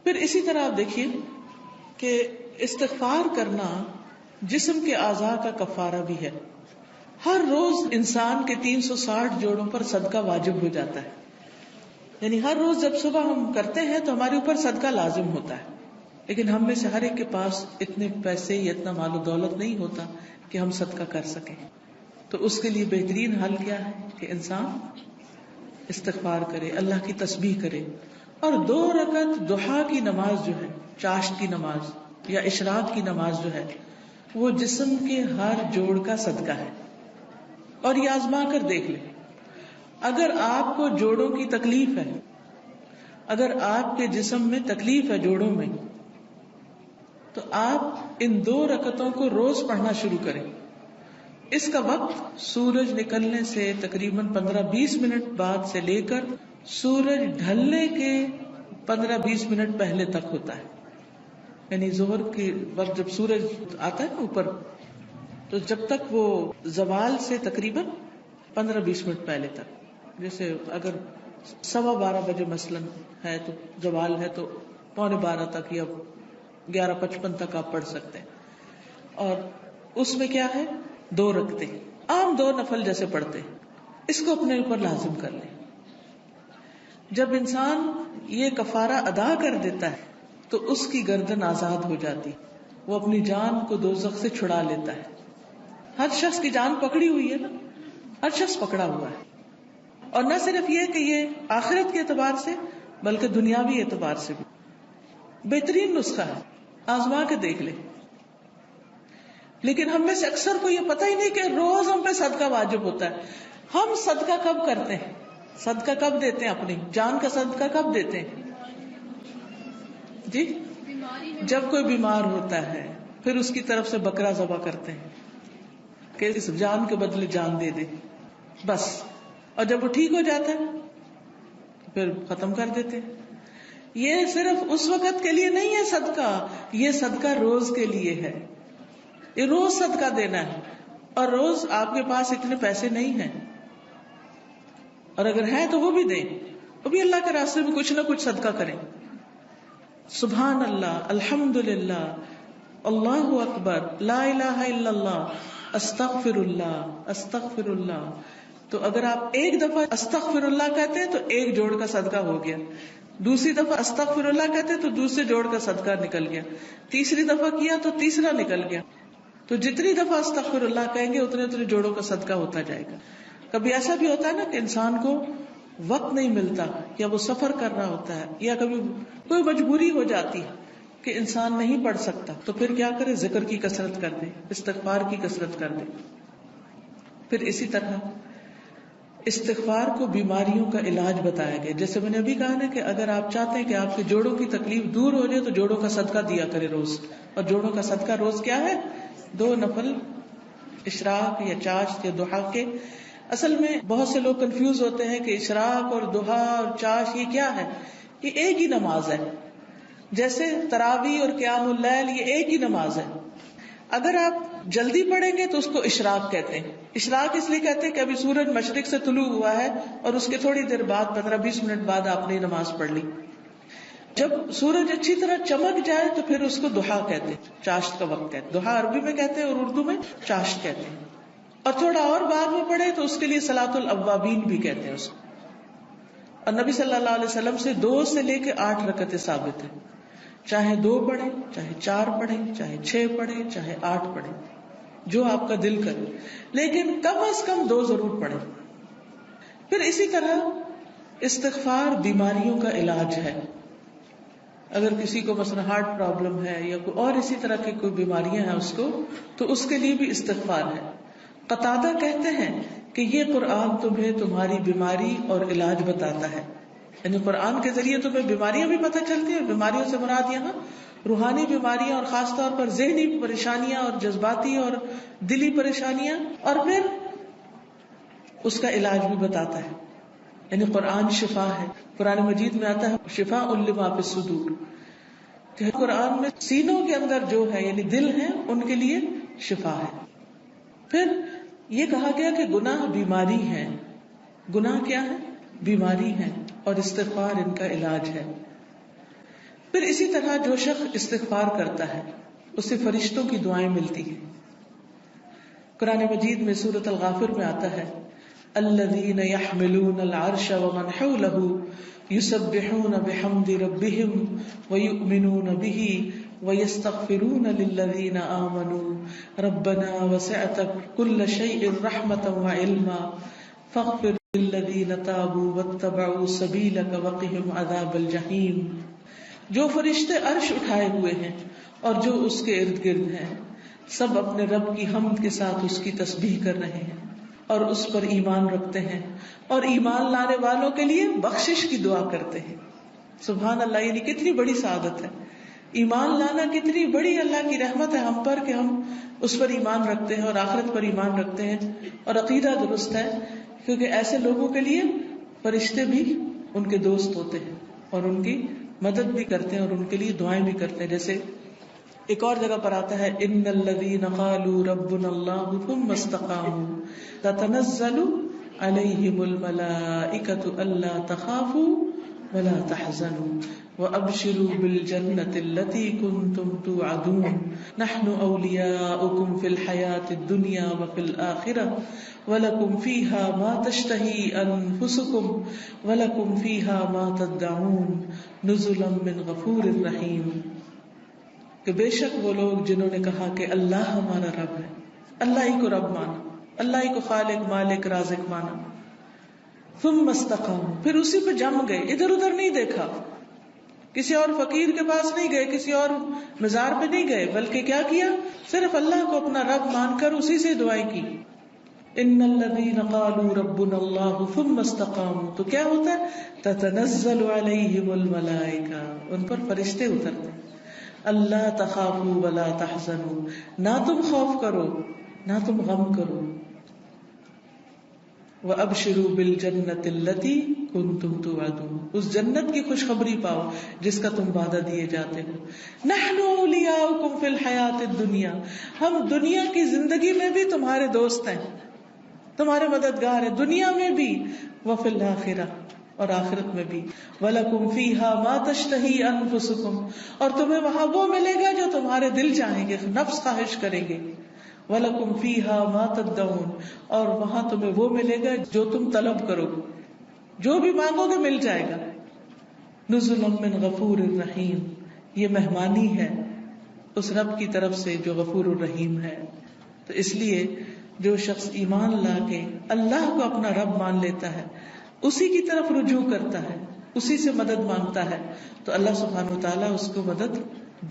پھر اسی طرح آپ دیکھیے کہ استغفار کرنا جسم کے اعضاء کا کفارہ بھی ہے. ہر روز انسان کے 360 جوڑوں پر صدقہ واجب ہو جاتا ہے. یعنی ہر روز جب صبح ہم کرتے ہیں تو ہمارے اوپر صدقہ لازم ہوتا ہے. لیکن ہم میں سے ہر ایک کے پاس اتنے پیسے یا اتنا مال و دولت نہیں ہوتا کہ ہم صدقہ کر سکیں. تو اس کے لیے بہترین حل کیا ہے کہ انسان استغفار کرے, اللہ کی تسبیح کرے, اور 2 رکعت ضحیٰ کی نماز جو ہے, چاشت کی نماز یا اشراق کی نماز جو ہے, وہ جسم کے ہر جوڑ کا صدقہ ہے. اور یہ آزما کر دیکھ لیں, اگر آپ کو جوڑوں کی تکلیف ہے, اگر آپ کے جسم میں تکلیف ہے جوڑوں میں, تو آپ ان 2 رکعتوں کو روز پڑھنا شروع کریں. اس کا وقت سورج نکلنے سے تقریباً 15-20 منٹ بعد سے لے کر سورج ڈھلنے کے 15-20 منٹ پہلے تک ہوتا ہے. یعنی ظہر کے وقت جب سورج آتا ہے نا اوپر, تو جب تک وہ زوال سے تقریباً 15-20 منٹ پہلے تک, جیسے اگر 12:15 بجے مثلاً ہے تو زوال ہے تو 11:45 تک یا 11:55 تک آپ پڑھ سکتے ہیں. اور اس میں کیا ہے, 2 رکعتیں, عام 2 نفل جیسے پڑھتے ہیں, اس کو اپنے اوپر لازم کر لیں. جب انسان یہ کفارہ ادا کر دیتا ہے تو اس کی گردن آزاد ہو جاتی, وہ اپنی جان کو دوزخ سے چھڑا لیتا ہے. ہر شخص کی جان پکڑی ہوئی ہے نا, ہر شخص پکڑا ہوا ہے. اور نہ صرف یہ کہ یہ آخرت کے اعتبار سے بلکہ دنیاوی اعتبار سے بھی بہترین نسخہ ہے, آزما کے دیکھ لیں. لیکن ہم میں سے اکثر کو یہ پتہ ہی نہیں کہ روز ہم پہ صدقہ واجب ہوتا ہے. ہم صدقہ کب کرتے ہیں, صدقہ کب دیتے ہیں, اپنی جان کا صدقہ کب دیتے ہیں جی؟ جب کوئی بیمار ہوتا ہے پھر اس کی طرف سے بکرا ذبح کرتے ہیں کہ اس جان کے بدلے جان دے دے, بس. اور جب وہ ٹھیک ہو جاتا ہے پھر ختم کر دیتے ہیں. یہ صرف اس وقت کے لیے نہیں ہے صدقہ, یہ صدقہ روز کے لیے ہے. یہ روز صدقہ دینا ہے. اور روز آپ کے پاس اتنے پیسے نہیں ہیں, اور اگر ہیں تو وہ بھی دیں, وہ بھی اللہ کے راستے میں کچھ نہ کچھ صدقہ کریں. سبحان اللہ, الحمدللہ, اللہ اکبر, لا الہ الا اللہ, استغفر اللہ, استغفر اللہ. تو اگر آپ ایک دفعہ استغفر اللہ کہتے ہیں تو 1 جوڑ کا صدقہ ہو گیا, دوسری دفعہ استغفر اللہ کہتے ہیں تو دوسرے جوڑ کا صدقہ نکل گیا, تیسری دفعہ کیا تو تیسرا نکل گیا. تو جتنی دفعہ استغفر اللہ کہیں گے اتنے جوڑوں کا صدقہ ہوتا جائے گا. کبھی ایسا بھی ہوتا ہے نا کہ انسان کو وقت نہیں ملتا, یا وہ سفر کر رہا ہوتا ہے, یا کبھی کوئی مجبوری ہو جاتی ہے کہ انسان نہیں پڑھ سکتا, تو پھر کیا کرے, ذکر کی کثرت کر دے, استغفار کی کثرت کر دے. پھر اسی طرح استغفار کو بیماریوں کا علاج بتایا گیا. جیسے میں نے ابھی کہا نا کہ اگر آپ چاہتے ہیں کہ آپ کے جوڑوں کی تکلیف دور ہو جائے تو جوڑوں کا صدقہ دیا کرے روز. اور جوڑوں کا صدقہ روز کیا ہے, 2 نفل اشراق یا چاشت یا ضحیٰ کے. اصل میں بہت سے لوگ کنفیوز ہوتے ہیں کہ اشراق اور ضحیٰ اور چاشت یہ کیا ہے. یہ ایک ہی نماز ہے, جیسے تراویح اور قیام اللیل یہ ایک ہی نماز ہے. اگر آپ جلدی پڑھیں گے تو اس کو اشراق کہتے ہیں. اشراق اس لیے کہتے ہیں کہ ابھی سورج مشرق سے طلوع ہوا ہے اور اس کے تھوڑی دیر بعد 15-20 منٹ بعد آپ نے نماز پڑھ لی. جب سورج اچھی طرح چمک جائے تو پھر اس کو ضحیٰ کہتے ہیں, چاشت کا وقت کہتے ہیں. ضحیٰ عربی میں کہتے ہیں اور اردو میں چاشت کہتے ہیں. اور تھوڑا اور بعد میں پڑھے تو اس کے لیے صلاۃ الاوابین بھی کہتے ہیں اس کو. اور نبی صلی اللہ علیہ وسلم سے 2 سے لے کے 8 رکعتیں ثابت ہیں. چاہے 2 پڑھیں, چاہے 4 پڑھیں, چاہے 6 پڑھیں, چاہے 8 پڑھیں, جو آپ کا دل کرے, لیکن کم از کم 2 ضرور پڑھیں. پھر اسی طرح استغفار بیماریوں کا علاج ہے. اگر کسی کو مثلا ہارٹ پرابلم ہے یا کوئی اور اسی طرح کی کوئی بیماریاں ہیں اس کو, تو اس کے لیے بھی استغفار ہے. قتادہ کہتے ہیں کہ یہ قرآن تمہیں تمہاری بیماری اور علاج بتاتا ہے. یعنی قرآن کے ذریعے تمہیں بیماریاں بھی پتہ چلتی ہیں. بیماریوں سے مراد یہاں روحانی بیماریاں اور خاص طور پر ذہنی پریشانیاں اور جذباتی اور دلی پریشانیاں, اور پھر اس کا علاج بھی بتاتا ہے. یعنی قرآن شفا ہے. قرآن مجید میں آتا ہے شفاء لما فی الصدور, کہ قرآن میں سینوں کے اندر جو ہے یعنی دل ہے ان کے لیے شفا ہے. پھر یہ کہا گیا کہ گناہ بیماری ہے. گناہ کیا ہے؟ بیماری ہے, اور استغفار ان کا علاج ہے. پھر اسی طرح جو شخص استغفار کرتا ہے اسے فرشتوں کی دعائیں ملتی ہیں. قرآن مجید میں سورۃ الغافر میں آتا ہے الذین یحملون العرش ومن حولہ یسبحون بحمد ربہم ویؤمنون بہ ویستغفرون للذین آمنوا ربنا وسعت کل شیء رحمۃ وعلما فاغفر للذین تابوا واتبعوا سبیلک وقہم عذاب الجحیم. جو فرشتے عرش اٹھائے ہوئے ہیں اور جو اس کے ارد گرد ہیں سب اپنے رب کی حمد کے ساتھ اس کی تسبیح کر رہے ہیں اور اس پر ایمان رکھتے ہیں اور ایمان لانے والوں کے لیے بخشش کی دعا کرتے ہیں. سبحان اللہ، یعنی کتنی بڑی سعادت ہے. ایمان لانا کتنی بڑی اللہ کی رحمت ہے ہم پر کہ ہم اس پر ایمان رکھتے ہیں اور آخرت پر ایمان رکھتے ہیں اور عقیدہ درست ہے. کیونکہ ایسے لوگوں کے لیے فرشتے بھی ان کے دوست ہوتے ہیں اور ان کی مدد بھی کرتے ہیں اور ان کے لیے دعائیں بھی کرتے ہیں. جیسے ایک اور جگہ پر آتا ہے ان الذین قالوا ربنا اللہ ثم استقاموا تتنزل علیہم الملائکۃ الا تخافوا ولا تحزنوا وابشروا بالجنۃ التي كنتم توعدون نحن اولیاؤکم فی الحیاۃ الدنیا وفی الآخرہ وَلَكُمْ فِيهَا مَا تَشْتَهِي أَنفُسُكُمْ وَلَكُمْ فِيهَا مَا تَدَّعُونَ نُزُلًا مِّن غَفُورٍ رَّحِيمٍ. کہ بے شک وہ لوگ جنہوں نے کہا کہ اللہ ہمارا رب ہے، اللہ ہی کو رب مانا، اللہ ہی کو خالق مالک رازق مانا، ثم استقاموا، پھر اسی پہ جم گئے، ادھر ادھر نہیں دیکھا، کسی اور فقیر کے پاس نہیں گئے، کسی اور مزار پہ نہیں گئے، بلکہ کیا کیا؟ صرف اللہ کو اپنا رب مان کر اسی سے دعائیں کی. ان الذین قالوا ربنا اللہ ثم استقاموا، تو کیا ہوتا ہے؟ تتنزل علیہم الملائکہ، ان پر فرشتے اترتے ہیں. اللہ تخافوا ولا تحزنوا، نہ تم خوف کرو نہ تم غم کرو. وابشروا بالجنۃ التي كنتم توعدون، اس جنت کی خوشخبری پاؤ جس کا تم وعدہ دیے جاتے ہو. نحن اولیاؤکم فی الحیاۃ الدنیا، ہم دنیا کی زندگی میں بھی تمہارے دوست ہیں، تمہارے مددگار ہیں، دنیا میں بھی، وفی الآخرہ، اور آخرت میں بھی. وَلَكُمْ فِيهَا مَا تَشْتَهِي أَنفُسُكُمْ، اور تمہیں وہاں وہ ملے گا جو تمہارے دل چاہیں گے، نفس خواہش کریں گے. وَلَكُمْ فِيهَا مَا تَدَّعُونَ، اور وہاں تمہیں وہ ملے گا جو تم طلب کرو گے، جو بھی مانگو گے مل جائے گا. نُزُلًا مِّن غَفُورٍ رَّحِيمٍ، یہ مہمانی ہے اس رب کی طرف سے جو غفور الرحیم ہے. تو اس لیے جو شخص ایمان لا کے اللہ کو اپنا رب مان لیتا ہے، اسی کی طرف رجوع کرتا ہے، اسی سے مدد مانگتا ہے، تو اللہ سبحانہ وتعالیٰ اس کو مدد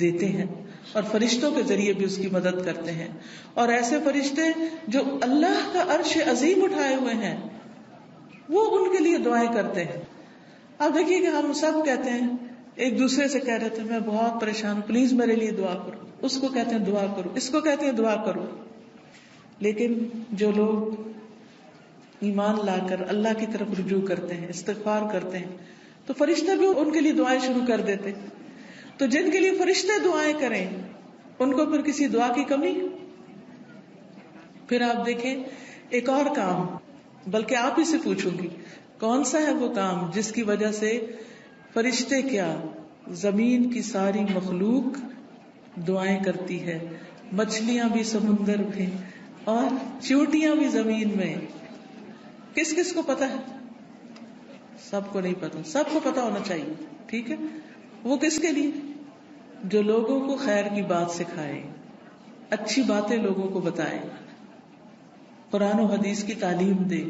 دیتے ہیں اور فرشتوں کے ذریعے بھی اس کی مدد کرتے ہیں. اور ایسے فرشتے جو اللہ کا عرش عظیم اٹھائے ہوئے ہیں وہ ان کے لیے دعائیں کرتے ہیں. آپ دیکھیے کہ ہم سب کہتے ہیں، ایک دوسرے سے کہہ رہے تھے میں بہت پریشان ہوں، پلیز میرے لیے دعا کرو، اس کو کہتے ہیں دعا کرو، اس کو کہتے ہیں دعا کرو. لیکن جو لوگ ایمان لا کر اللہ کی طرف رجوع کرتے ہیں، استغفار کرتے ہیں، تو فرشتے بھی ان کے لیے دعائیں شروع کر دیتے. تو جن کے لیے فرشتے دعائیں کریں ان کو پھر کسی دعا کی کمی. پھر آپ دیکھیں ایک اور کام، بلکہ آپ ہی سے پوچھوں گی کون سا ہے وہ کام جس کی وجہ سے فرشتے کیا زمین کی ساری مخلوق دعائیں کرتی ہے، مچھلیاں بھی سمندر میں اور چیونٹیاں بھی زمین میں. کس کس کو پتا ہے؟ سب کو نہیں پتا، سب کو پتا ہونا چاہیے. ٹھیک ہے، وہ کس کے لیے؟ جو لوگوں کو خیر کی بات سکھائے، اچھی باتیں لوگوں کو بتائے، قرآن و حدیث کی تعلیم دے،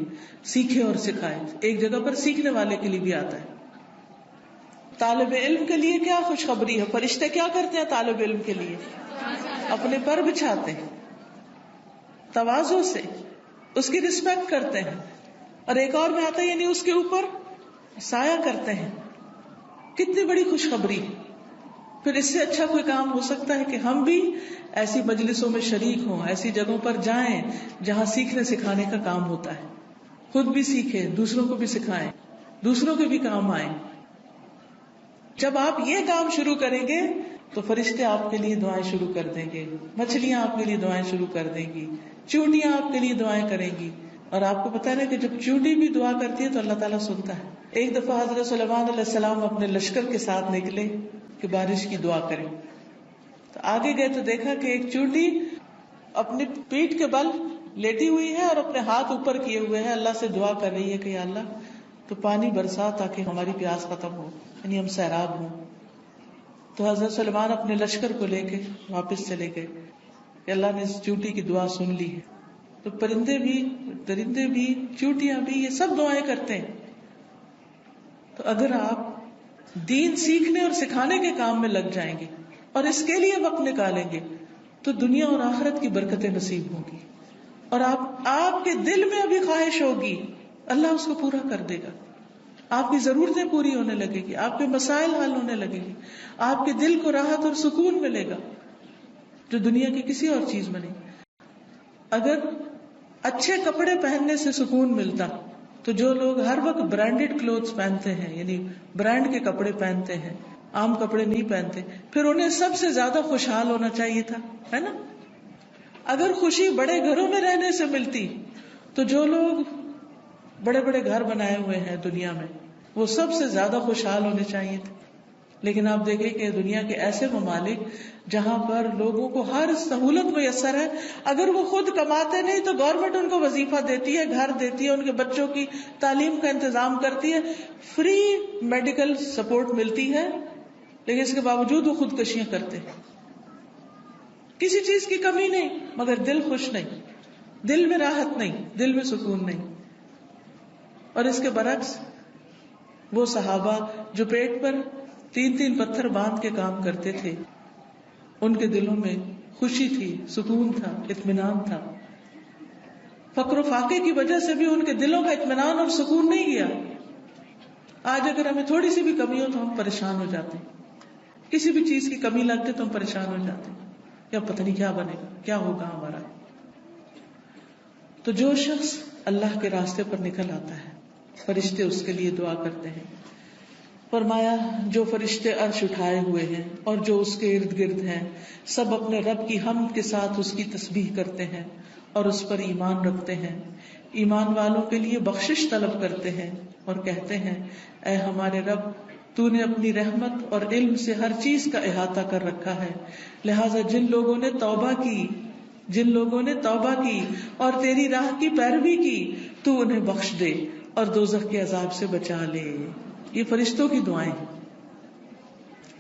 سیکھے اور سکھائے. ایک جگہ پر سیکھنے والے کے لیے بھی آتا ہے. طالب علم کے لیے کیا خوشخبری ہے؟ فرشتے کیا کرتے ہیں طالب علم کے لیے؟ اپنے پر بچھاتے ہیں، تواضع سے اس کی رسپیکٹ کرتے ہیں. اور ایک اور میں آتا ہے یعنی اس کے اوپر سایہ کرتے ہیں. کتنی بڑی خوشخبری. پھر اس سے اچھا کوئی کام ہو سکتا ہے کہ ہم بھی ایسی مجلسوں میں شریک ہوں، ایسی جگہوں پر جائیں جہاں سیکھنے سکھانے کا کام ہوتا ہے. خود بھی سیکھیں، دوسروں کو بھی سکھائیں، دوسروں کے بھی کام آئیں. جب آپ یہ کام شروع کریں گے تو فرشتے آپ کے لیے دعائیں شروع کر دیں گے، مچھلیاں آپ کے لیے دعائیں شروع کر دیں گی، چونٹیاں آپ کے لیے دعائیں کریں گی، اور آپ کو پتا ہے نا کہ جب چونٹی بھی دعا کرتی ہے تو اللہ تعالیٰ سنتا ہے. ایک دفعہ حضرت سلیمان علیہ السلام اپنے لشکر کے ساتھ نکلے کہ بارش کی دعا کریں. تو آگے گئے تو دیکھا کہ ایک چونٹی اپنی پیٹھ کے بل لیٹی ہوئی ہے اور اپنے ہاتھ اوپر کیے ہوئے ہیں، اللہ سے دعا کر رہی ہے کہ یا اللہ تو پانی برسا تاکہ ہماری پیاس ختم ہو، یعنی ہم سیراب ہوں. تو حضرت سلیمان اپنے لشکر کو لے کے واپس چلے گئے کہ اللہ نے اس چونٹی کی دعا سن لی ہے. تو پرندے بھی، درندے بھی، چونٹیاں بھی، یہ سب دعائیں کرتے ہیں. تو اگر آپ دین سیکھنے اور سکھانے کے کام میں لگ جائیں گے اور اس کے لیے وقت نکالیں گے تو دنیا اور آخرت کی برکتیں نصیب ہوں گی. اور آپ کے دل میں ابھی خواہش ہوگی، اللہ اس کو پورا کر دے گا. آپ کی ضرورتیں پوری ہونے لگے گی، آپ کے مسائل حل ہونے لگے گی، آپ کے دل کو راحت اور سکون ملے گا جو دنیا کی کسی اور چیز میں نہیں. اگر اچھے کپڑے پہننے سے سکون ملتا تو جو لوگ ہر وقت برانڈیڈ کلوتھس پہنتے ہیں، یعنی برانڈ کے کپڑے پہنتے ہیں، عام کپڑے نہیں پہنتے، پھر انہیں سب سے زیادہ خوشحال ہونا چاہیے تھا، ہے نا؟ اگر خوشی بڑے گھروں میں رہنے سے ملتی تو جو لوگ بڑے بڑے گھر بنائے ہوئے ہیں دنیا میں وہ سب سے زیادہ خوشحال ہونے چاہیے تھے. لیکن آپ دیکھیں کہ دنیا کے ایسے ممالک جہاں پر لوگوں کو ہر سہولت میسر ہے، اگر وہ خود کماتے نہیں تو گورنمنٹ ان کو وظیفہ دیتی ہے، گھر دیتی ہے، ان کے بچوں کی تعلیم کا انتظام کرتی ہے، فری میڈیکل سپورٹ ملتی ہے، لیکن اس کے باوجود وہ خودکشیاں کرتے ہیں. کسی چیز کی کمی نہیں مگر دل خوش نہیں، دل میں راحت نہیں، دل میں سکون نہیں. اور اس کے برعکس وہ صحابہ جو پیٹ پر 3 پتھر باندھ کے کام کرتے تھے، ان کے دلوں میں خوشی تھی، سکون تھا، اطمینان تھا. فقر و فاقے کی وجہ سے بھی ان کے دلوں کا اطمینان اور سکون نہیں گیا. آج اگر ہمیں تھوڑی سی بھی کمی ہو تو ہم پریشان ہو جاتے ہیں، کسی بھی چیز کی کمی لگتی تو ہم پریشان ہو جاتے ہیں، یا پتہ نہیں کیا بنے گا، کیا ہوگا ہمارا. تو جو شخص اللہ کے راستے پر نکل آتا ہے فرشتے اس کے لیے دعا کرتے ہیں. فرمایا جو فرشتے عرش اٹھائے ہوئے ہیں اور جو اس کے ارد گرد ہیں سب اپنے رب کی حمد کے ساتھ اس کی تسبیح کرتے ہیں اور اس پر ایمان رکھتے ہیں. ایمان والوں کے لیے بخشش طلب کرتے ہیں اور کہتے ہیں اے ہمارے رب، تو نے اپنی رحمت اور علم سے ہر چیز کا احاطہ کر رکھا ہے، لہٰذا جن لوگوں نے توبہ کی اور تیری راہ کی پیروی کی تو انہیں بخش دے اور دوزخ کے عذاب سے بچا لے. یہ فرشتوں کی دعائیں ہیں،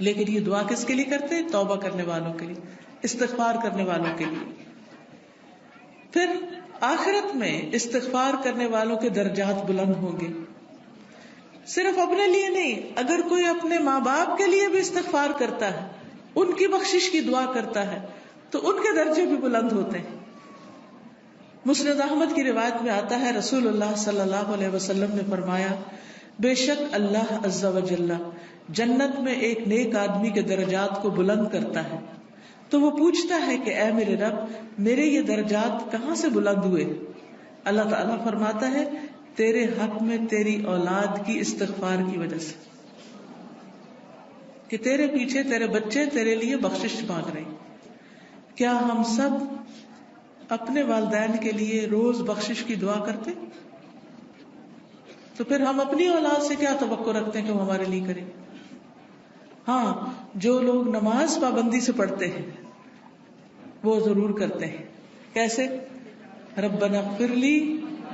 لیکن یہ دعا کس کے لیے کرتے ہیں؟ توبہ کرنے والوں کے لیے، استغفار کرنے والوں کے لیے. پھر آخرت میں استغفار کرنے والوں کے درجات بلند ہوں گے. صرف اپنے لیے نہیں، اگر کوئی اپنے ماں باپ کے لیے بھی استغفار کرتا ہے، ان کی بخشش کی دعا کرتا ہے تو ان کے درجے بھی بلند ہوتے ہیں. مسند احمد کی روایت میں آتا ہے رسول اللہ صلی اللہ علیہ وسلم نے فرمایا بے شک اللہ عز و جل جنت میں ایک نیک آدمی کے درجات کو بلند کرتا ہے تو وہ پوچھتا ہے کہ اے میرے رب، میرے یہ درجات کہاں سے بلند ہوئے؟ اللہ تعالیٰ فرماتا ہے تیرے حق میں تیری اولاد کی استغفار کی وجہ سے، کہ تیرے پیچھے تیرے بچے تیرے لیے بخشش مانگ رہے ہیں. کیا ہم سب اپنے والدین کے لیے روز بخشش کی دعا کرتے؟ تو پھر ہم اپنی اولاد سے کیا توقع رکھتے ہیں کہ وہ ہمارے لیے کرے؟ ہاں، جو لوگ نماز پابندی سے پڑھتے ہیں وہ ضرور کرتے ہیں. کیسے؟ ربنا اغفر لی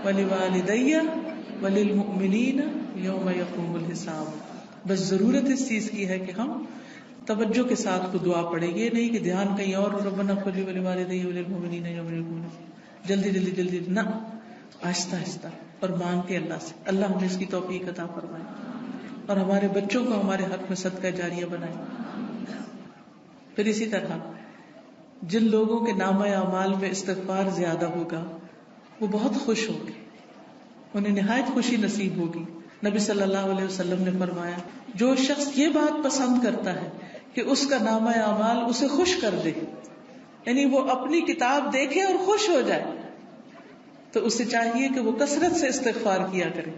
ولوالدی وللمؤمنین یوم یقوم الحساب. بس ضرورت اس چیز کی ہے کہ ہم توجہ کے ساتھ کو دعا پڑھیں. یہ نہیں کہ دھیان کہیں اور، ربنا اغفر لی ولوالدی وللمؤمنین یوم یقوم الحساب، جلدی نہ، آہستہ آہستہ اور مانگ کے اللہ سے. اللہ ہمیں اس کی توفیق عطا فرمائے اور ہمارے بچوں کو ہمارے حق میں صدقہ جاریہ بنائے. پھر اسی طرح جن لوگوں کے نامہ اعمال میں استغفار زیادہ ہوگا وہ بہت خوش ہوں گے، انہیں نہایت خوشی نصیب ہوگی. نبی صلی اللہ علیہ وسلم نے فرمایا جو شخص یہ بات پسند کرتا ہے کہ اس کا نامہ اعمال اسے خوش کر دے، یعنی وہ اپنی کتاب دیکھے اور خوش ہو جائے، تو اسے چاہیے کہ وہ کثرت سے استغفار کیا کرے،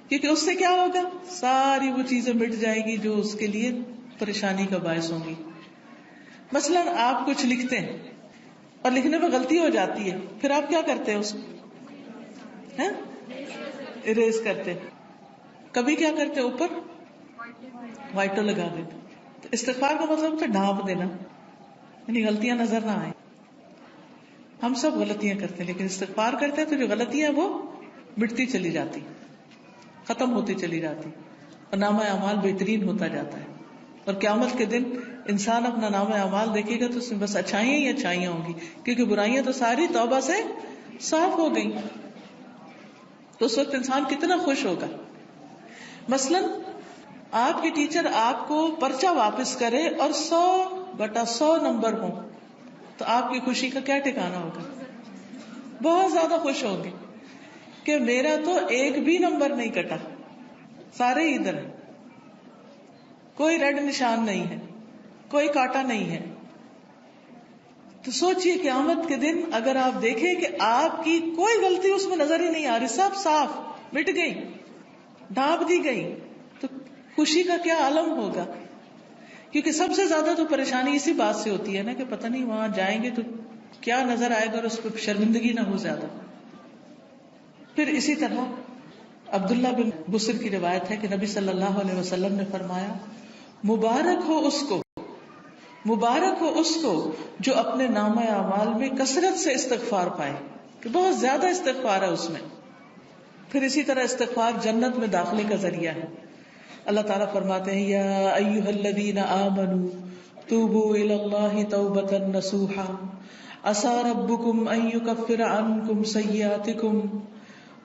کیونکہ اس سے کیا ہوگا؟ ساری وہ چیزیں مٹ جائیں گی جو اس کے لیے پریشانی کا باعث ہوں گی. مثلا آپ کچھ لکھتے ہیں اور لکھنے میں غلطی ہو جاتی ہے، پھر آپ کیا کرتے ہیں؟ اس کو ہیں اریز کرتے. کبھی کیا کرتے اوپر وائٹر لگا دیتے. تو استغفار کا مطلب ہوتا ہے ڈھانپ دینا، یعنی غلطیاں نظر نہ آئیں. ہم سب غلطیاں کرتے ہیں، لیکن استغفار کرتے ہیں تو جو غلطیاں وہ مٹتی چلی جاتی، ختم ہوتی چلی جاتی، اور نامہ اعمال بہترین ہوتا جاتا ہے. اور قیامت کے دن انسان اپنا نامہ اعمال دیکھے گا تو اس میں بس اچھائیاں ہی اچھائیاں ہوں گی، کیونکہ برائیاں تو ساری توبہ سے صاف ہو گئی. تو اس وقت انسان کتنا خوش ہوگا. مثلاً آپ کے ٹیچر آپ کو پرچہ واپس کرے اور 100/100 نمبر ہوں تو آپ کی خوشی کا کیا ٹھکانا ہوگا؟ بہت زیادہ خوش ہوں گے کہ میرا تو ایک بھی نمبر نہیں کٹا، سارے ہی ادھر ہیں، کوئی ریڈ نشان نہیں ہے، کوئی کاٹا نہیں ہے. تو سوچئے قیامت کے دن اگر آپ دیکھیں کہ آپ کی کوئی غلطی اس میں نظر ہی نہیں آ رہی، سب صاف مٹ گئی، ڈھانپ دی گئی، تو خوشی کا کیا عالم ہوگا. کیونکہ سب سے زیادہ تو پریشانی اسی بات سے ہوتی ہے نا کہ پتہ نہیں وہاں جائیں گے تو کیا نظر آئے گا اور اس پہ شرمندگی نہ ہو زیادہ. پھر اسی طرح عبداللہ بن بصر کی روایت ہے کہ نبی صلی اللہ علیہ وسلم نے فرمایا، مبارک ہو اس کو جو اپنے نامہ اعمال میں کثرت سے استغفار پائے، کہ بہت زیادہ استغفار ہے اس میں. پھر اسی طرح استغفار جنت میں داخلے کا ذریعہ ہے. اللہ تعالیٰ فرماتے ہیں، یا ایھا الذین آمنوا توبوا الی اللہ توبۃ نصوحا عسى ربکم ان یکفر عنکم سیئاتکم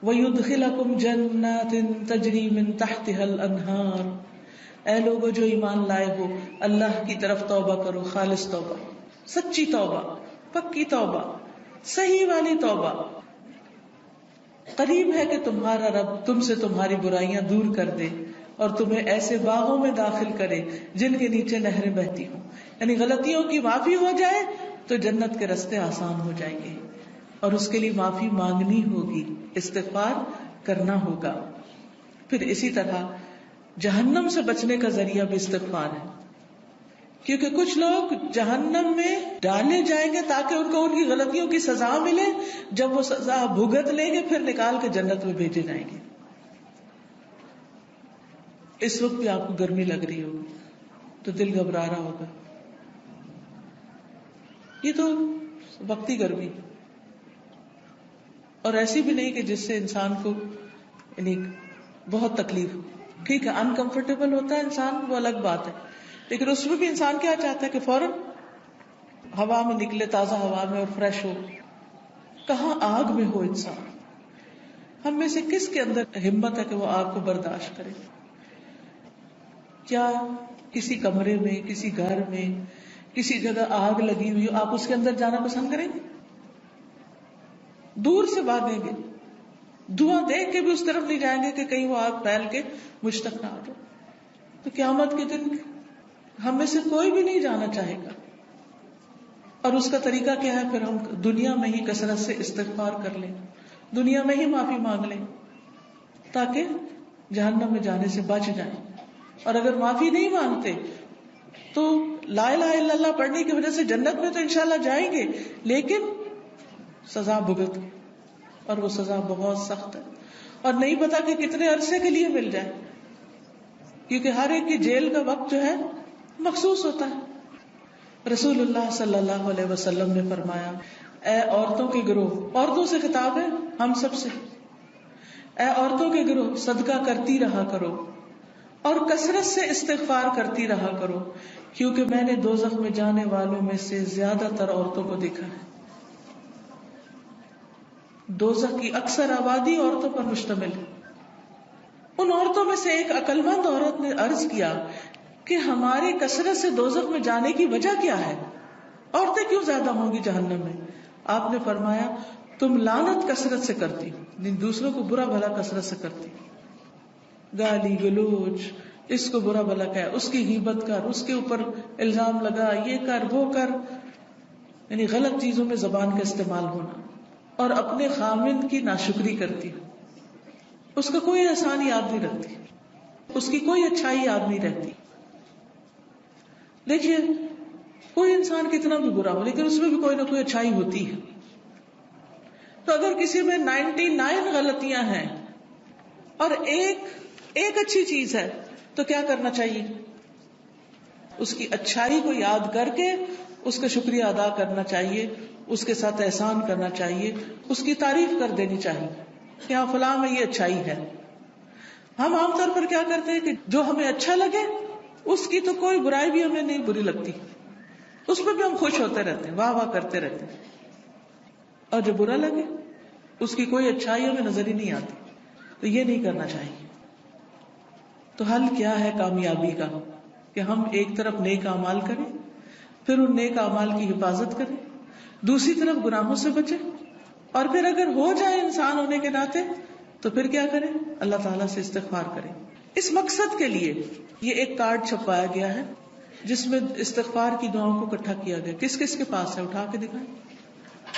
وَيُدْخِلَكُمْ جَنَّاتٍ تَجْرِي مِن تَحْتِهَا الْأَنْهَارُ. اے لوگو جو ایمان لائے ہو، اللہ کی طرف توبہ کرو، خالص توبہ، سچی توبہ، پکی توبہ، صحیح والی توبہ. قریب ہے کہ تمہارا رب تم سے تمہاری برائیاں دور کر دے اور تمہیں ایسے باغوں میں داخل کرے جن کے نیچے نہریں بہتی ہوں. یعنی غلطیوں کی معافی ہو جائے تو جنت کے راستے آسان ہو جائیں گے، اور اس کے لیے معافی مانگنی ہوگی، استغفار کرنا ہوگا. پھر اسی طرح جہنم سے بچنے کا ذریعہ بھی استغفار ہے، کیونکہ کچھ لوگ جہنم میں ڈالے جائیں گے تاکہ ان کو ان کی غلطیوں کی سزا ملے. جب وہ سزا بھگت لیں گے پھر نکال کے جنت میں بھیجے جائیں گے. اس وقت بھی آپ کو گرمی لگ رہی ہوگی تو دل گھبرا رہا ہوگا. یہ تو وقتی گرمی، اور ایسی بھی نہیں کہ جس سے انسان کو یعنی بہت تکلیف ہو. ٹھیک ہے انکمفرٹیبل ہوتا ہے انسان، وہ الگ بات ہے، لیکن اس میں بھی انسان کیا چاہتا ہے کہ فوراً ہوا میں نکلے، تازہ ہوا میں، اور فریش ہو. کہاں آگ میں ہو انسان. ہم میں سے کس کے اندر ہمت ہے کہ وہ آگ کو برداشت کرے؟ کیا کسی کمرے میں، کسی گھر میں، کسی جگہ آگ لگی ہوئی ہو، آپ اس کے اندر جانا پسند کریں گے؟ دور سے بھاگیں گے، دھواں دیکھ کے بھی اس طرف نہیں جائیں گے کہ کہیں وہ آگ پھیل کے مجھ تک نہ آ جائے. تو قیامت کے دن ہم میں سے کوئی بھی نہیں جانا چاہے گا. اور اس کا طریقہ کیا ہے؟ پھر ہم دنیا میں ہی کثرت سے استغفار کر لیں، دنیا میں ہی معافی مانگ لیں تاکہ جہنم میں جانے سے بچ جائیں. اور اگر معافی نہیں مانگتے تو لا الہ الا اللہ پڑھنے کی وجہ سے جنت میں تو انشاءاللہ جائیں گے، لیکن سزا بھگت، اور وہ سزا بہت سخت ہے، اور نہیں پتا کہ کتنے عرصے کے لیے مل جائے، کیونکہ ہر ایک کی جیل کا وقت جو ہے مخصوص ہوتا ہے. رسول اللہ صلی اللہ علیہ وسلم نے فرمایا، اے عورتوں کے گروہ، عورتوں سے خطاب ہے ہم سب سے، اے عورتوں کے گروہ صدقہ کرتی رہا کرو اور کثرت سے استغفار کرتی رہا کرو، کیونکہ میں نے دوزخ میں جانے والوں میں سے زیادہ تر عورتوں کو دیکھا ہے. دوزخ کی اکثر آبادی عورتوں پر مشتمل ہے. ان عورتوں میں سے ایک عقل مند عورت نے عرض کیا کہ ہماری کثرت سے دوزخ میں جانے کی وجہ کیا ہے؟ عورتیں کیوں زیادہ ہوں گی جہنم میں؟ آپ نے فرمایا، تم لعنت کثرت سے کرتی، دوسروں کو برا بھلا کثرت سے کرتی، گالی گلوچ، اس کو برا بھلا کہہ، اس کی غیبت کر، اس کے اوپر الزام لگا، یہ کر وہ کر، یعنی غلط چیزوں میں زبان کا استعمال ہونا، اور اپنے خامند کی ناشکری کرتی، اس کا کوئی احسان یاد نہیں رکھتی، اس کی کوئی اچھائی یاد نہیں رہتی. دیکھیے کوئی انسان کتنا بھی برا ہو لیکن اس میں بھی کوئی نہ کوئی اچھائی ہوتی ہے. تو تو اگر کسی میں 99 غلطیاں ہیں اور ایک اچھی چیز ہے تو کیا کرنا چاہیے؟ اس کی اچھائی کو یاد کر کے اس کا شکریہ ادا کرنا چاہیے، اس کے ساتھ احسان کرنا چاہیے، اس کی تعریف کر دینی چاہیے کہ ہاں فلاں میں یہ اچھائی ہے. ہم عام طور پر کیا کرتے ہیں کہ جو ہمیں اچھا لگے اس کی تو کوئی برائی بھی ہمیں نہیں بری لگتی، اس پہ بھی ہم خوش ہوتے رہتے ہیں، واہ واہ کرتے رہتے ہیں، اور جو برا لگے اس کی کوئی اچھائی ہمیں نظر ہی نہیں آتی. تو یہ نہیں کرنا چاہیے. تو حل کیا ہے کامیابی کا؟ کہ ہم ایک طرف نیک اعمال کریں، پھر ان نیک اعمال کی حفاظت کریں، دوسری طرف گناہوں سے بچیں، اور پھر اگر ہو جائے انسان ہونے کے ناطے تو پھر کیا کریں؟ اللہ تعالیٰ سے استغفار کریں. اس مقصد کے لیے یہ ایک کارڈ چھپوایا گیا ہے جس میں استغفار کی دعاؤں کو اکٹھا کیا گیا. کس کس کے پاس ہے؟ اٹھا کے دکھائیں.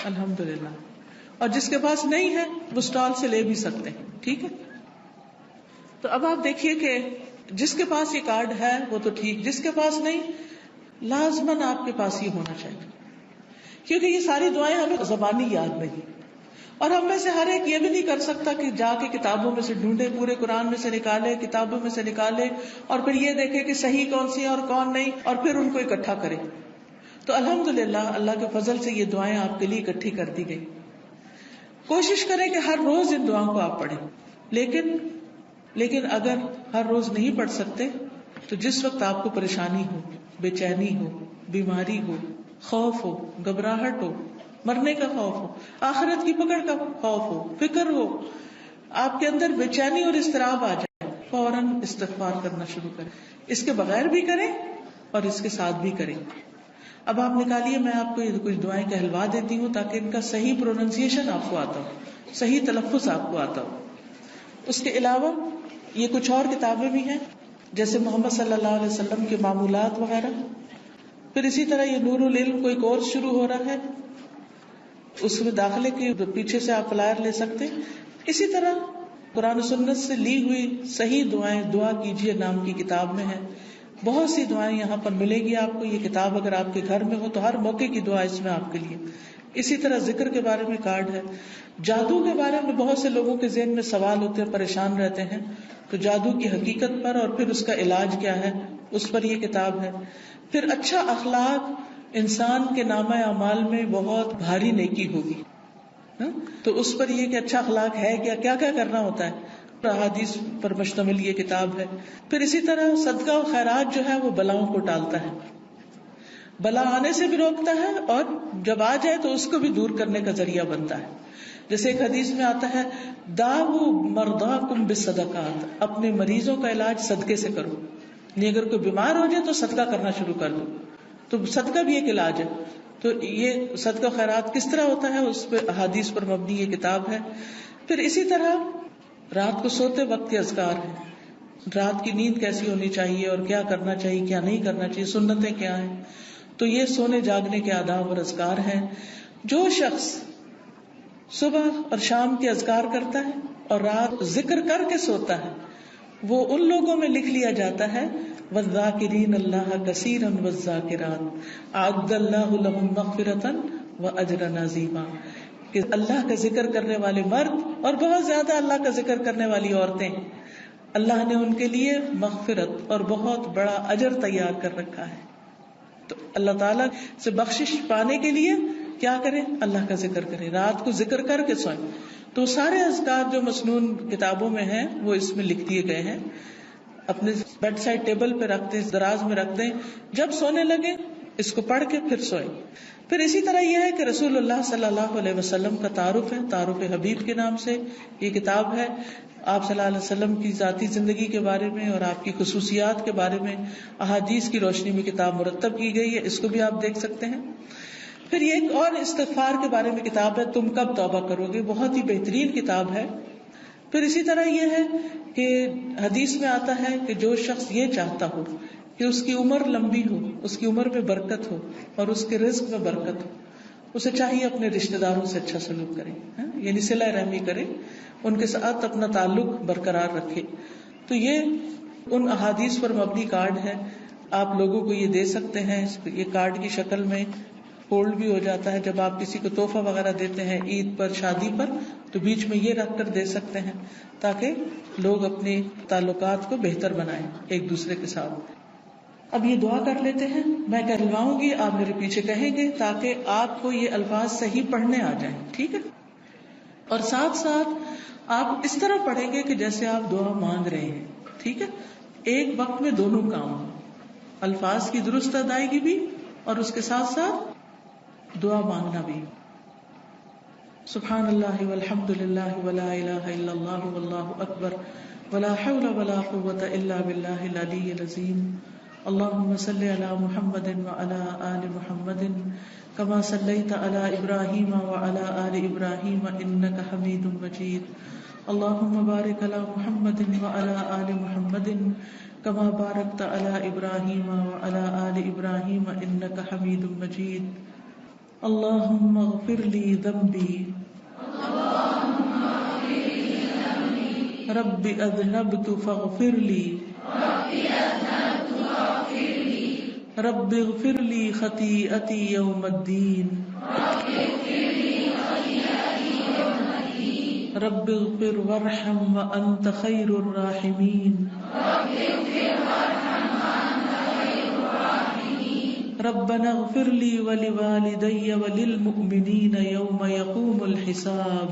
الحمدللہ. اور جس کے پاس نہیں ہے وہ اسٹال سے لے بھی سکتے ہیں. ٹھیک ہے. تو اب آپ دیکھیے کہ جس کے پاس یہ کارڈ ہے وہ تو ٹھیک، جس کے پاس نہیں لازماً آپ کے پاس یہ ہونا چاہیے، کیونکہ یہ ساری دعائیں ہمیں زبانی یاد نہیں، اور ہم میں سے ہر ایک یہ بھی نہیں کر سکتا کہ جا کے کتابوں میں سے ڈھونڈے، پورے قرآن میں سے نکالے، کتابوں میں سے نکالے، اور پھر یہ دیکھے کہ صحیح کون سی ہے اور کون نہیں، اور پھر ان کو اکٹھا کرے. تو الحمدللہ اللہ کے فضل سے یہ دعائیں آپ کے لیے اکٹھی کر دی گئی. کوشش کریں کہ ہر روز ان دعاؤں کو آپ پڑھیں، لیکن اگر ہر روز نہیں پڑھ سکتے تو جس وقت آپ کو پریشانی ہو، بے چینی ہو، بیماری ہو، خوف ہو، گھبراہٹ ہو، مرنے کا خوف ہو، آخرت کی پکڑ کا خوف ہو، فکر ہو، آپ کے اندر بے چینی اور اضطراب آ جائے، فوراً استغفار کرنا شروع کریں. اس کے بغیر بھی کریں اور اس کے ساتھ بھی کریں. اب آپ نکالیے، میں آپ کو یہ کچھ دعائیں کہلوا دیتی ہوں تاکہ ان کا صحیح پروننسیشن آپ کو آتا ہو، صحیح تلفظ آپ کو آتا ہو. اس کے علاوہ یہ کچھ اور کتابیں بھی ہیں جیسے محمد صلی اللہ علیہ وسلم کے معمولات وغیرہ. پھر اسی طرح یہ نور العلم کوئی کورس شروع ہو رہا ہے، اس میں داخلے کے پیچھے سے آپ فلائر لے سکتے. اسی طرح قرآن و سنت سے لی ہوئی صحیح دعائیں دعا کیجیے نام کی کتاب میں ہے. بہت سی دعائیں یہاں پر ملے گی آپ کو. یہ کتاب اگر آپ کے گھر میں ہو تو ہر موقع کی دعا اس میں آپ کے لیے. اسی طرح ذکر کے بارے میں کارڈ ہے. جادو کے بارے میں بہت سے لوگوں کے ذہن میں سوال ہوتے ہیں، پریشان رہتے ہیں، تو جادو کی حقیقت پر اور پھر اس کا علاج کیا ہے اس پر یہ کتاب ہے. پھر اچھا اخلاق انسان کے نامہ اعمال میں بہت بھاری نیکی ہوگی، تو اس پر یہ کہ اچھا اخلاق ہے کیا کیا کرنا ہوتا ہے، احادیث پر مشتمل یہ کتاب ہے. پھر اسی طرح صدقہ و خیرات جو ہے وہ بلاؤں کو ٹالتا ہے، بلا آنے سے بھی روکتا ہے، اور جب آ جائے تو اس کو بھی دور کرنے کا ذریعہ بنتا ہے. جیسے ایک حدیث میں آتا ہے داؤ مرضاکم بالصدقات، اپنے مریضوں کا علاج صدقے سے کرو. نہیں اگر کوئی بیمار ہو جائے تو صدقہ کرنا شروع کر دو، تو صدقہ بھی ایک علاج ہے. تو یہ صدقہ خیرات کس طرح ہوتا ہے اس پہ احادیث پر مبنی یہ کتاب ہے. پھر اسی طرح رات کو سوتے وقت کے اذکار ہیں، رات کی نیند کیسی ہونی چاہیے اور کیا کرنا چاہیے کیا نہیں کرنا چاہیے، سنتیں کیا ہیں. تو یہ سونے جاگنے کے آداب اور اذکار ہیں. جو شخص صبح اور شام کے اذکار کرتا ہے اور رات ذکر کر کے سوتا ہے وہ ان لوگوں میں لکھ لیا جاتا ہے والذاکرین اللہ کثیرا والذاکرات اعد اللہ لهم مغفرۃ واجرا عظیما، کہ اللہ کا ذکر کرنے والے مرد اور بہت زیادہ اللہ کا ذکر کرنے والی عورتیں، اللہ نے ان کے لیے مغفرت اور بہت بڑا اجر تیار کر رکھا ہے. تو اللہ تعالیٰ سے بخشش پانے کے لیے کیا کریں؟ اللہ کا ذکر کریں، رات کو ذکر کر کے سوئیں. تو سارے اذکار جو مسنون کتابوں میں ہیں وہ اس میں لکھ دیے گئے ہیں. اپنے بیڈ سائڈ ٹیبل پہ رکھ دیں، دراز میں رکھ دیں، جب سونے لگے اس کو پڑھ کے پھر سوئیں. پھر اسی طرح یہ ہے کہ رسول اللہ صلی اللہ علیہ وسلم کا تعارف ہے، تعارف حبیب کے نام سے یہ کتاب ہے. آپ صلی اللہ علیہ وسلم کی ذاتی زندگی کے بارے میں اور آپ کی خصوصیات کے بارے میں احادیث کی روشنی میں کتاب مرتب کی گئی ہے، اس کو بھی آپ دیکھ سکتے ہیں. پھر یہ ایک اور استغفار کے بارے میں کتاب ہے، تم کب توبہ کرو گے، بہت ہی بہترین کتاب ہے. پھر اسی طرح یہ ہے کہ حدیث میں آتا ہے کہ جو شخص یہ چاہتا ہو کہ اس کی عمر لمبی ہو، اس کی عمر میں برکت ہو اور اس کے رزق میں برکت ہو، اسے چاہیے اپنے رشتہ داروں سے اچھا سلوک کرے، یعنی صلہ رحمی کرے، ان کے ساتھ اپنا تعلق برقرار رکھے. تو یہ ان احادیث پر مبنی کارڈ ہے، آپ لوگوں کو یہ دے سکتے ہیں. یہ کارڈ کی شکل میں فولڈ بھی ہو جاتا ہے. جب آپ کسی کو تحفہ وغیرہ دیتے ہیں عید پر, شادی پر, تو بیچ میں یہ رکھ کر دے سکتے ہیں تاکہ لوگ اپنے تعلقات کو بہتر بنائیں ایک دوسرے کے ساتھ. اب یہ دعا کر لیتے ہیں, میں کہلواؤں گی, آپ میرے پیچھے کہیں گے تاکہ آپ کو یہ الفاظ صحیح پڑھنے آ جائیں, ٹھیک ہے؟ اور ساتھ ساتھ آپ اس طرح پڑھیں گے کہ جیسے آپ دعا مانگ رہے ہیں, ٹھیک ہے؟ ایک وقت میں دونوں کام, الفاظ کی درست ادائیگی بھی اور اس کے ساتھ ساتھ دعا مانگنا بھی. سبحان اللہ والحمد للہ ولا الہ الا اللہ واللہ اکبر ولا حول ولا قوة الا باللہ العلی العظیم. اللهم صل على محمد وعلى آل محمد كما صليت على إبراهيم وعلى آل إبراهيم إنك حميد مجيد. اللهم بارك على محمد وعلى آل محمد كما باركت على إبراهيم وعلى آل إبراهيم إنك حميد مجيد. اللهم اغفر لي ذنبي رب أذنبت فاغفر لي رب اغفر لي خطيئتي يوم الدين رب اغفر وارحم وأنت خير الراحمين ربنا اغفر لي ولوالدي وللمؤمنين يوم يقوم الحساب.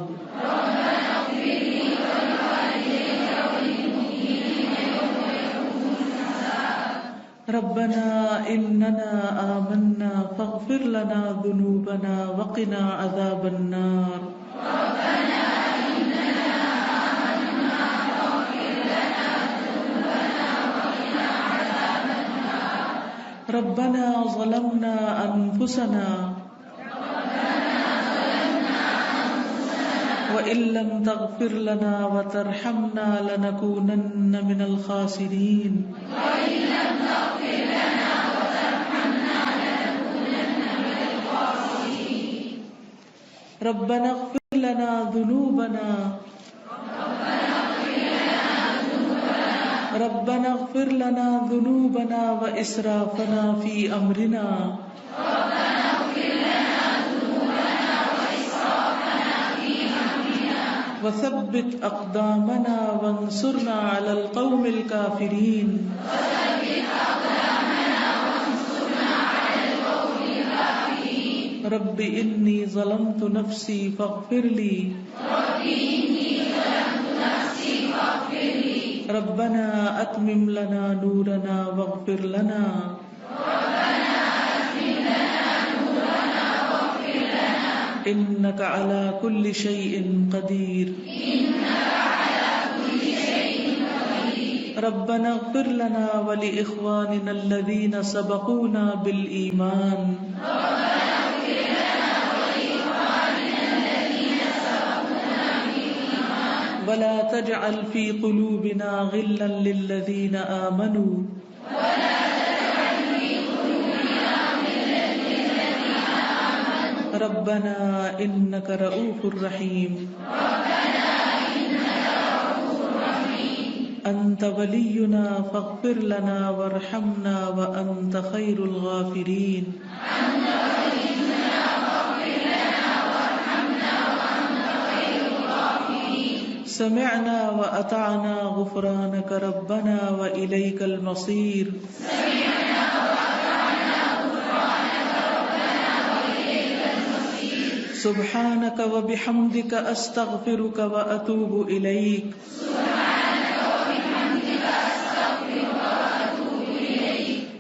ربنا إننا آمنا فاغفر لنا ذنوبنا وقنا عذاب النار. ربنا ظلمنا أنفسنا وإن لم تغفر لنا وترحمنا لنكونن من الخاسرين. ربنا اغفر لنا ذنوبنا ربنا اغفر لنا ذنوبنا وإسرافنا في أمرنا وثبت أقدامنا وانصرنا على القوم الكافرين. رب إني ظلمت نفسي فاغفر لي ربنا أتمم لنا نورنا واغفر لنا إنك على كل شيء قدير. ربنا اغفر لنا ولإخواننا الذين سبقونا بالإيمان ولا تجعل في قلوبنا غلا للذين آمنوا ربنا إنك رؤوف رحيم. أنت ولينا فاغفر لنا وارحمنا وأنت خير الغافرين. سمعنا وأطعنا غفرانك ربنا وإليك المصير. سبحانك وبحمدك أستغفرك وأتوب إليك.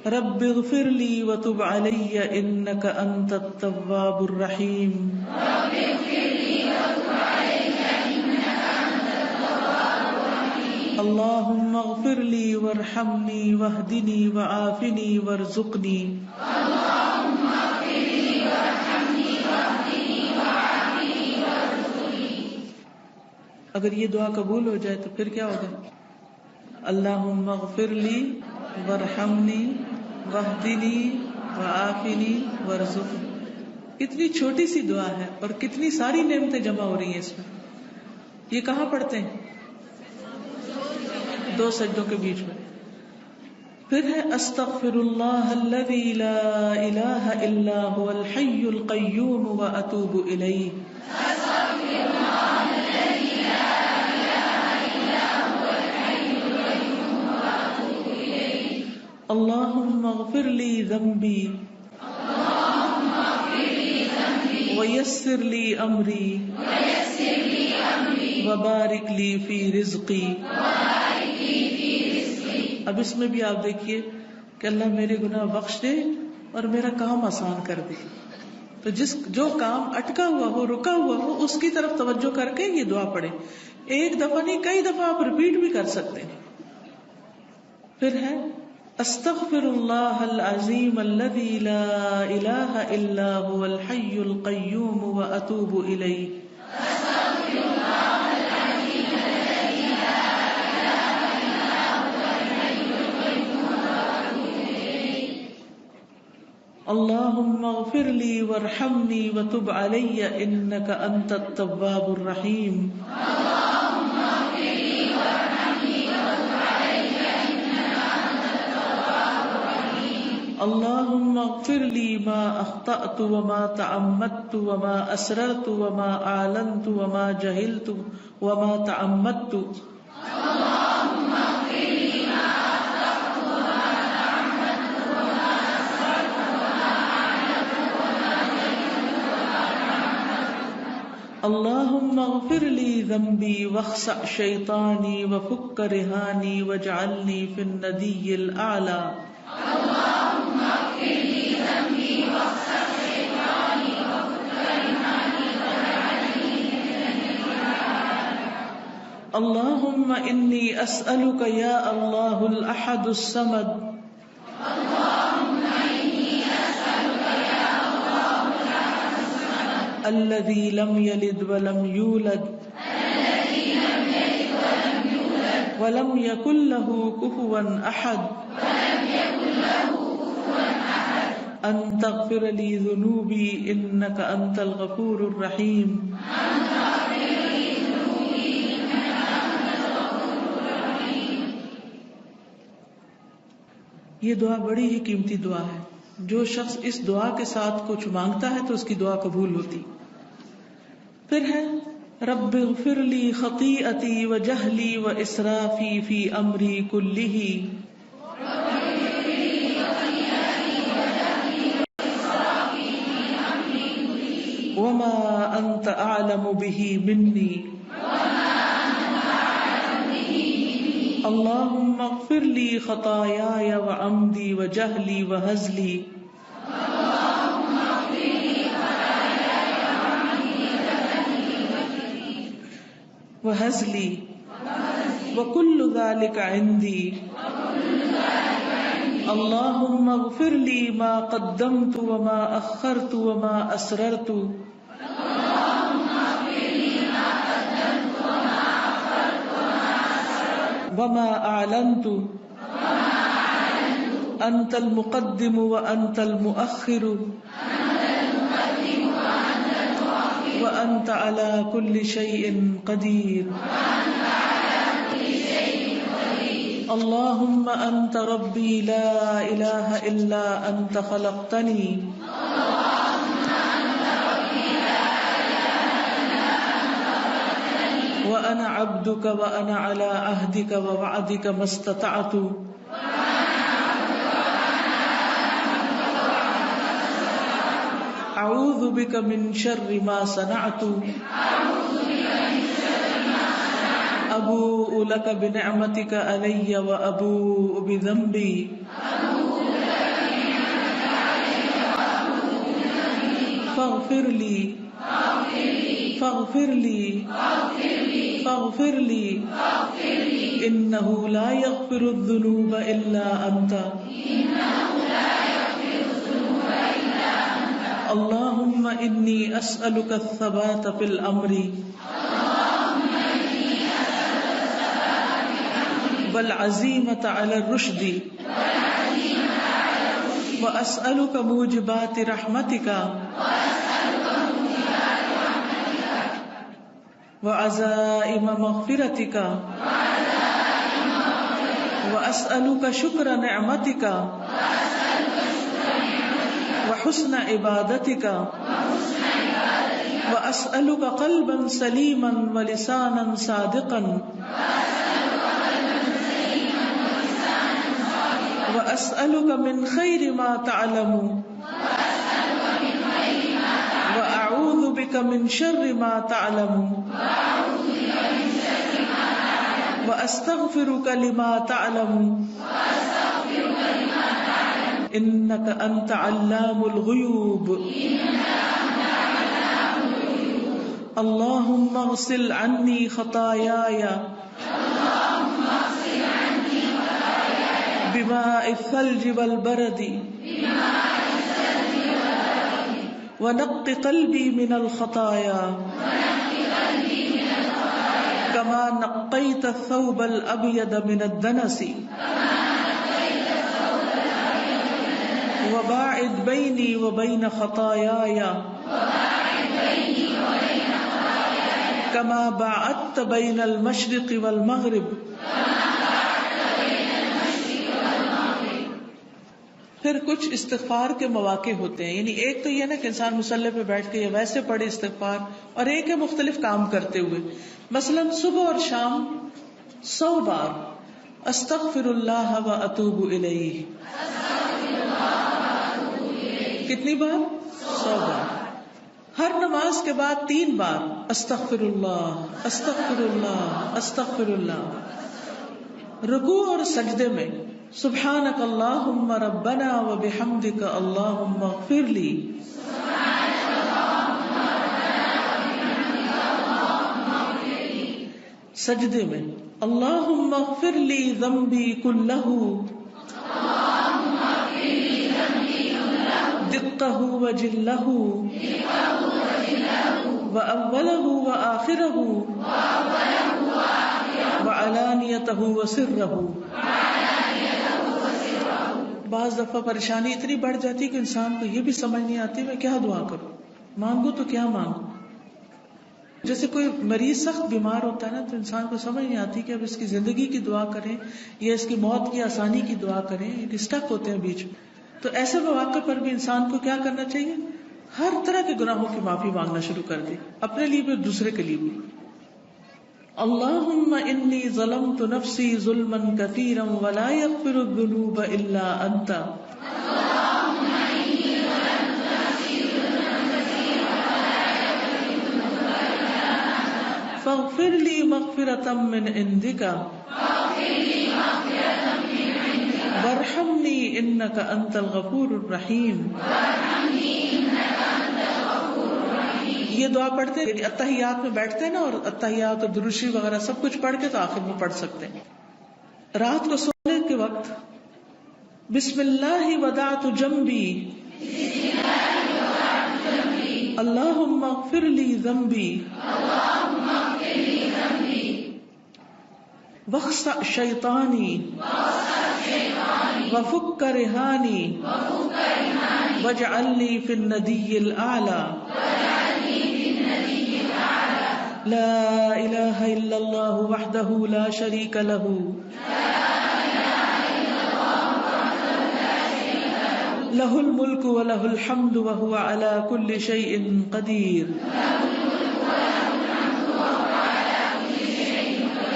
رب اغفر لي وتب علي إنك أنت التواب الرحيم. اللهم اغفر لي وارحمني واهدني وعافني وارزقني. اگر یہ دعا قبول ہو جائے تو پھر کیا ہوگا؟ اللہم اغفر لی وارحمنی واہدنی وعافنی وارزقنی. کتنی چھوٹی سی دعا ہے اور کتنی ساری نعمتیں جمع ہو رہی ہیں اس میں. یہ کہاں پڑھتے ہیں؟ 2 سجدوں کے بیچ میں. پھر ہے استغفر اللہ الذی لا الہ الا هو الحی القیوم واتوب الیہ. اللہم اغفر لی ذنبی ویسر لی امری وبارک لی فی رزقی. اب اس میں بھی آپ دیکھیے کہ اللہ میرے گناہ بخش دے اور میرا کام آسان کر دے. تو جو کام اٹکا ہوا ہو، رکا ہوا ہو، اس کی طرف توجہ کر کے یہ دعا پڑھیں. ایک دفعہ نہیں، کئی دفعہ آپ ریپیٹ بھی کر سکتے ہیں. پھر ہے استغفر اللہ العظیم الذی لا الہ الا هو الحی القیوم واتوب الیہ. اللہم اغفر لی وارحمنی وتب علی انک انت التواب الرحیم. اللہم اغفر لی ما اخطأت وما تعمدت وما اسررت وما اعلنت وما جہلت وما تعمدت. اللہم اغفر لی ذنبی واخسأ شیطانی وفک رہانی واجعلنی فی الندی الاعلی. اللہم انی اسألک یا اللہ الاحد الصمد الذي لم يلد ولم يولد ولم يكن له كفوا أحد أن تغفر لي ذنوبي إنك أنت الغفور الرحيم. یہ دعا بڑی ہی قیمتی دعا ہے. جو شخص اس دعا کے ساتھ کچھ مانگتا ہے تو اس کی دعا قبول ہوتی. پھر ہے رب اغفر لی خطیئتی وجہلی واسرافی فی امری کلہ وما انت اعلم بہ منی. اللہم اغفر لی خطایای وعمدی وجہلی وہزلی وہزلی وکل ذلک عندی. اللہم اغفر لی ما قدمت وما اخرت وما اسررت وما اعلنت انت المقدم وانت المؤخر وانت على كل شيء قدير. اللهم انت ربي لا اله الا انت خلقتني وأنا عبدك وأنا على عهدك ووعدك ما استطعت. أعوذ بك من شر ما صنعت أبوء لك بنعمتك علي وأبوء بذنبي فاغفر لي فاغفر لي فاغفر لي إنه لا يغفر الذنوب إلا أنت. اللهم إني أسألك الثبات في الأمر والعزيمة على الرشد وأسألك موجبات رحمتك وعزائم مغفرتك وأسألك شكر نعمتك وحسن عبادتك وأسألك قلبا سليما ولسانا صادقا وأسألك من خير ما تعلم وأعوذ بك من شر ما تعلم وأستغفرك لما تعلم إنك أنت علام الغيوب اللهم اغسل عني خطاياي بماء الثلج والبرد ونق قلبي من الخطايا كما نقيت الثوب الأبيض من الدنس وباعد بيني وبين خطاياي كما باعدت بين المشرق والمغرب. پھر کچھ استغفار کے مواقع ہوتے ہیں، یعنی ایک تو یہ نا کہ انسان مصلی پہ بیٹھ کے یا ویسے پڑھے استغفار، اور ایک ہے مختلف کام کرتے ہوئے. مثلا صبح اور شام 100 بار استغفر اللہ و اتوب الیہ. کتنی بار؟ 100 بار. ہر نماز کے بعد 3 بار استغفر اللہ استغفر اللہ استغفر اللہ. رکوع اور سجدے میں سبحانک اللہم ربنا و بحمدک اللہم اغفر لی. سجدے میں اللہم اغفر لی ذنبی کلہ دقہ و جلہ وأولہ وآخرہ وعلانیتہ وسرہ. بعض دفعہ پریشانی اتنی بڑھ جاتی کہ انسان کو یہ بھی سمجھ نہیں آتی میں کیا دعا کروں، مانگوں تو کیا مانگوں. جیسے کوئی مریض سخت بیمار ہوتا ہے نا تو انسان کو سمجھ نہیں آتی کہ اب اس کی زندگی کی دعا کریں یا اس کی موت کی آسانی کی دعا کریں، ڈسٹک ہوتے ہیں بیچ میں. تو ایسے مواقع پر بھی انسان کو کیا کرنا چاہیے؟ ہر طرح کے گناہوں کی معافی مانگنا شروع کر دے، اپنے لیے بھی اور دوسرے کے لیے بھی. اللہم انی ظلمت نفسی ظلما کثیرا ولا یغفر الذنوب الا انت فاغفر لی مغفرۃ من عندک وارحمنی انک انت الغفور الرحیم. یہ دعا پڑھتے ہیں اتحیات میں بیٹھتے ہیں نا، اور اتحیات اور درود شریف وغیرہ سب کچھ پڑھ کے تو آخر میں پڑھ سکتے ہیں. رات کو سونے کے وقت بسم اللہ ودعت جنبی اللہم اغفر لی ذنبی واخسأ شیطانی وفک رہانی واجعلنی فی الندی الاعلی. لا الہ الا اللہ وحدہ لا شریک لہ لہ الملک ولہ الحمد وہو علی کل شیء قدیر.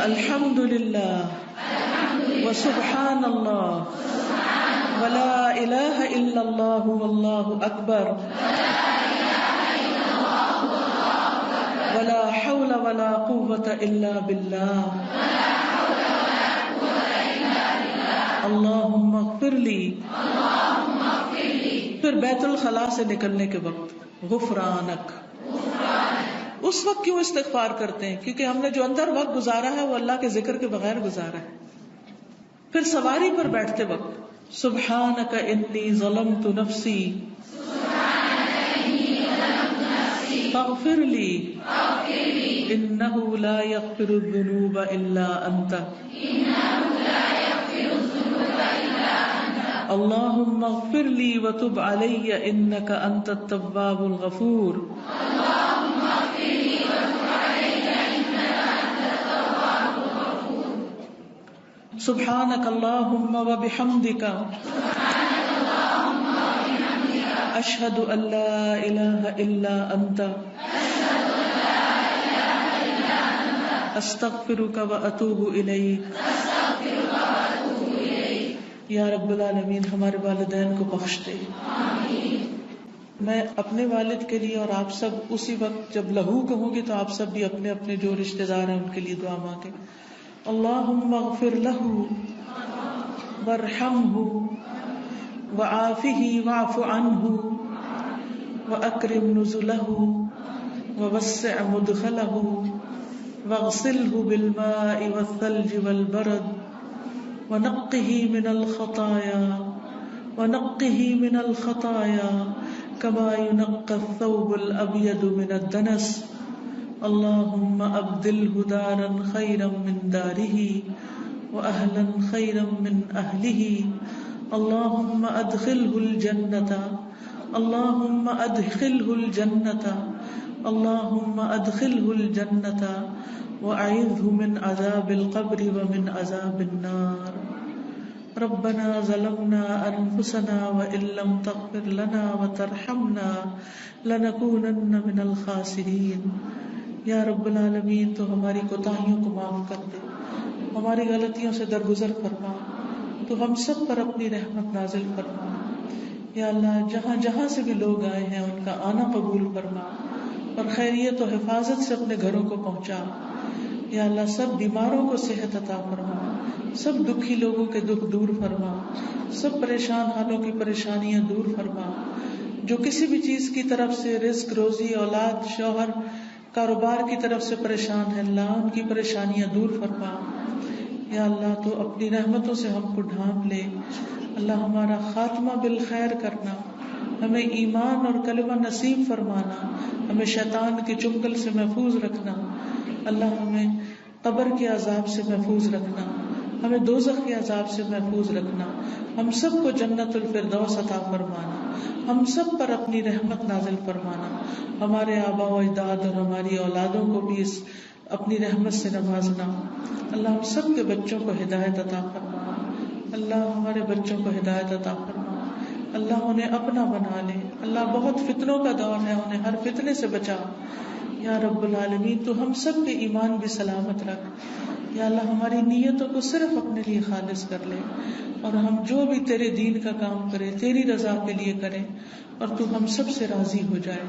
الحمد للہ وسبحان اللہ ولا الہ الا اللہ واللہ اکبر ولا حول ولا قوة الا باللہ. اللہم اغفر لی. پھر بیت الخلاء سے نکلنے کے وقت غفرانک. اس وقت کیوں استغفار کرتے ہیں؟ کیونکہ ہم نے جو اندر وقت گزارا ہے وہ اللہ کے ذکر کے بغیر گزارا ہے. پھر سواری پر بیٹھتے وقت سبحانک انی ظلمت نفسی فاغفر لی انہ لا یغفر الذنوب الا انت اللہم اغفر لی وتب علی انک انت التواب الغفور. سبحانك اللهم وبحمدك أشهد أن لا إله إلا أنت استغفرك واتوب الیک۔ یا رب العالمین ہمارے والدین کو بخش دے۔ میں اپنے والد کے لیے اور آپ سب اسی وقت جب لہو کہوں گی تو آپ سب بھی اپنے اپنے جو رشتہ دار ہیں ان کے لیے دعا مانگے۔ اللہم اغفر لہ وارحمہ وعافہ واعف عنہ واکرم نزلہ ووسع مدخلہ واغسله بالماء والثلج والبرد ونقه من الخطايا كما ينقى الثوب الأبيض من الدنس اللهم أبدله دارا خيرا من داره وأهلا خيرا من أهله اللهم أدخله الجنة وأعذه من عذاب القبر ومن عذاب النار ربنا ظلمنا أنفسنا وإن لم تغفر لنا وترحمنا لنكونن من الخاسرين۔ یا رب العالمین تو ہماری کوتاہیوں کو معاف کر دے، ہماری غلطیوں سے درگزر فرما، تو ہم سب پر اپنی رحمت نازل فرما۔ یا اللہ جہاں جہاں سے بھی لوگ آئے ہیں ان کا آنا قبول فرما اور خیریت و حفاظت سے اپنے گھروں کو پہنچا۔ یا اللہ سب بیماروں کو صحت عطا فرما، سب دکھی لوگوں کے دکھ دور فرما، سب پریشان حالوں کی پریشانیاں دور فرما، جو کسی بھی چیز کی طرف سے رزق، روزی، اولاد، شوہر، کاروبار کی طرف سے پریشان ہے اللہ ان کی پریشانیاں دور فرما۔ یا اللہ تو اپنی رحمتوں سے ہم کو ڈھانپ لے، اللہ ہمارا خاتمہ بالخیر کرنا، ہمیں ایمان اور کلمہ نصیب فرمانا، ہمیں شیطان کے چنگل سے محفوظ رکھنا، اللہ ہمیں قبر کے عذاب سے محفوظ رکھنا، ہمیں دوزخ کے عذاب سے محفوظ رکھنا، ہم سب کو جنت الفردوس عطا فرمانا، ہم سب پر اپنی رحمت نازل فرمانا، ہمارے آباء و اجداد اور ہماری اولادوں کو بھی اس اپنی رحمت سے نوازنا۔ اللہ ہم سب کے بچوں کو ہدایت عطا فرما، اللہ ہمارے بچوں کو ہدایت عطا فرما، اللہ انہیں اپنا بنا لے، اللہ بہت فتنوں کا دور ہے انہیں ہر فتنے سے بچا۔ یا رب العالمین تو ہم سب کے ایمان بھی سلامت رکھ۔ یا اللہ ہماری نیتوں کو صرف اپنے لیے خالص کر لے اور ہم جو بھی تیرے دین کا کام کریں تیری رضا کے لیے کریں اور تو ہم سب سے راضی ہو جائے۔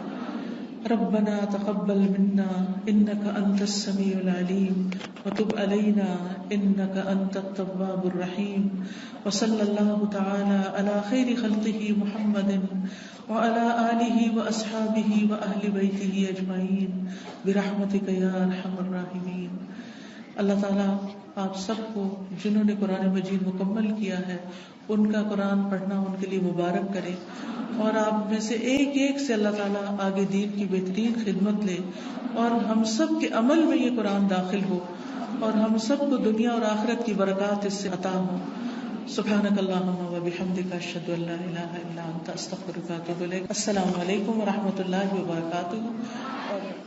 ربنا تقبل منا انك انت السميع العليم وتب علينا انك انت التواب الرحيم وصلى الله تعالى على خير خلقه محمد وعلى آله واصحابه واهل بيته اجمعين برحمتك يا ارحم الراحمين۔ اللہ تعالیٰ آپ سب کو جنہوں نے قرآن مجید مکمل کیا ہے ان کا قرآن پڑھنا ان کے لیے مبارک کرے، اور آپ میں سے ایک ایک سے اللہ تعالیٰ آگے دین کی بہترین خدمت لے اور ہم سب کے عمل میں یہ قرآن داخل ہو اور ہم سب کو دنیا اور آخرت کی برکات اس سے عطا ہو۔ سبحانک اللہم وبحمدک اشہد ان لا الہ الا انت استغفرک واتوب الیک۔ السلام علیکم ورحمۃ اللہ وبرکاتہ۔